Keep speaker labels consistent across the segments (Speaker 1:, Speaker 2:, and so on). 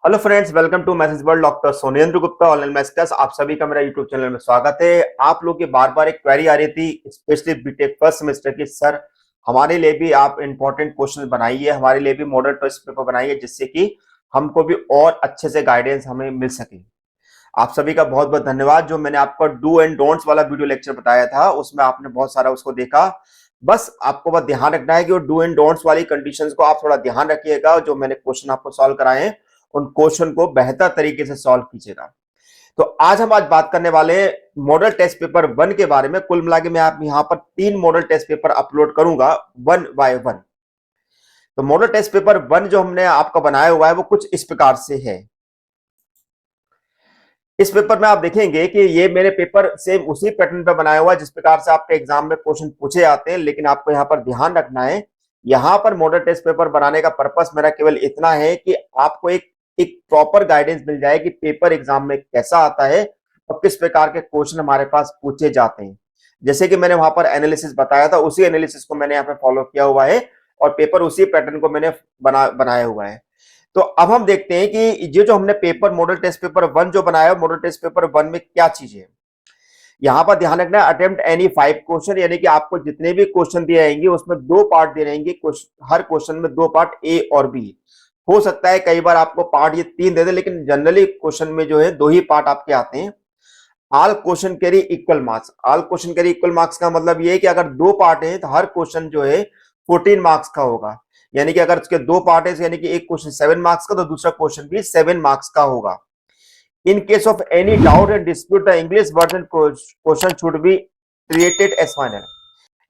Speaker 1: Hello friends, welcome to maths world. Doctor Sonendra Gupta, online maths class. आप सभी का मेरा यूट्यूब चैनल में स्वागत है। आप लोग की बार बार एक क्वेरी आ रही थी, स्पेशली बीटेक फर्स्ट सेमेस्टर की। सर, हमारे लिए भी आप इंपॉर्टेंट क्वेश्चन बनाइए, हमारे लिए भी मॉडल टेस्ट पेपर बनाइए, जिससे कि हमको भी और अच्छे से गाइडेंस हमें मिल सके। आप सभी का बहुत बहुत धन्यवाद। जो मैंने आपको डू एंड डोंट्स वाला वीडियो लेक्चर बताया था, उसमें आपने बहुत सारा उसको देखा। बस आपको बस ध्यान रखना है कि वो डू एंड डोंट्स वाली कंडीशंस को आप थोड़ा ध्यान रखिएगा। जो मैंने क्वेश्चन आपको सॉल्व कराए हैं, उन क्वेश्चन को बेहतर तरीके से सॉल्व कीजिएगा। तो आज बात करने वाले हैं मॉडल टेस्ट पेपर 1 के बारे में। कुल मिला के मैं आप यहां पर 3 मॉडल टेस्ट पेपर अपलोड करूंगा, 1 बाय 1। तो मॉडल टेस्ट पेपर 1 जो हमने आपका बनाया हुआ है, वो कुछ इस प्रकार से है। इस पेपर में आप देखेंगे कि ये मेरे पेपर सेम उसी पैटर्न पे बनाया हुआ है जिस प्रकार से आपके एग्जाम में क्वेश्चन पूछे जाते हैं। लेकिन आपको यहाँ पर ध्यान रखना है, यहाँ पर मॉडल टेस्ट पेपर बनाने का पर्पस मेरा केवल इतना है कि आपको एक प्रॉपर गाइडेंस मिल जाए कि पेपर एग्जाम में कैसा आता है और किस प्रकार के क्वेश्चन हमारे पास पूछे जाते हैं। जैसे कि मैंने वहां पर एनालिसिस बताया था, उसी एनालिसिस को मैंने यहाँ पे फॉलो किया हुआ है और पेपर उसी पैटर्न को मैंने बनाया हुआ है। तो अब हम देखते हैं कि ये जो हमने पेपर मॉडल टेस्ट पेपर 1 जो बनाया, मॉडल टेस्ट पेपर 1 में क्या चीजें है। यहां पर ध्यान रखना है, अटेम्प्ट एनी 5 क्वेश्चन, यानी कि आपको जितने भी क्वेश्चन दिए जाएंगे उसमें 2 पार्ट दिए रहेंगे। हर क्वेश्चन में 2 पार्ट ए और बी हो सकता है। कई बार आपको पार्ट ये 3 दे दे, लेकिन जनरली क्वेश्चन में जो है 2 ही पार्ट आपके आते हैं। All question carry equal marks. All question carry equal marks का मतलब ये है कि अगर 2 पार्ट है तो हर क्वेश्चन जो है 14 मार्क्स का होगा। यानी कि अगर उसके 2 पार्ट है, यानी कि एक क्वेश्चन 7 मार्क्स का, तो दूसरा क्वेश्चन भी 7 मार्क्स का होगा। In case of any doubt and dispute, the English version question should be treated as final.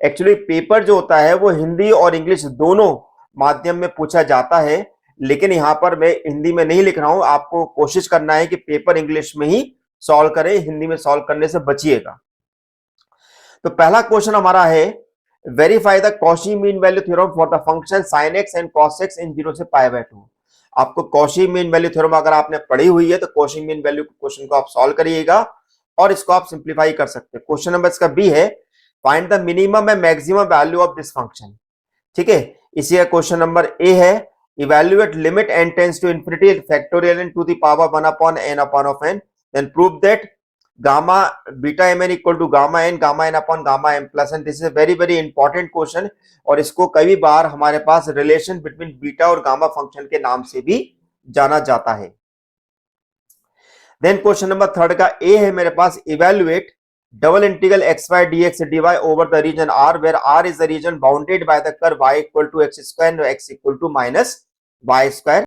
Speaker 1: Actually paper जो होता है वो हिंदी और इंग्लिश दोनों माध्यम में पूछा जाता है, लेकिन यहां पर मैं हिंदी में नहीं लिख रहा हूं। आपको कोशिश करना है कि पेपर इंग्लिश में ही सॉल्व करें, हिंदी में सॉल्व करने से बचिएगा। तो पहला क्वेश्चन हमारा है, verify the Cauchy mean value theorem for the function sin x and cos x इन 0 से π/2। आपको कॉशी मीन वैल्यू थ्योरम अगर आपने पढ़ी हुई है तो कॉशी मीन वैल्यू क्वेश्चन को आप सॉल्व करिएगा और इसको आप सिंप्लीफाई कर सकते हैं। क्वेश्चन नंबर इसका बी है, find the minimum and maximum value of this function. ठीक है, इसी का क्वेश्चन नंबर ए है, evaluate limit n tends to infinity factorial n to the power 1 upon n upon of n, then prove that gamma beta mn equal to gamma n upon gamma m plus n। This is very very important question और इसको कई बार हमारे पास relation between beta और gamma function के नाम से भी जाना जाता है। देन क्वेश्चन नंबर थर्ड का ए है मेरे पास, evaluate double integral xy dx dy over the region r where r is the region bounded by the curve y equal to x square x equal to minus y square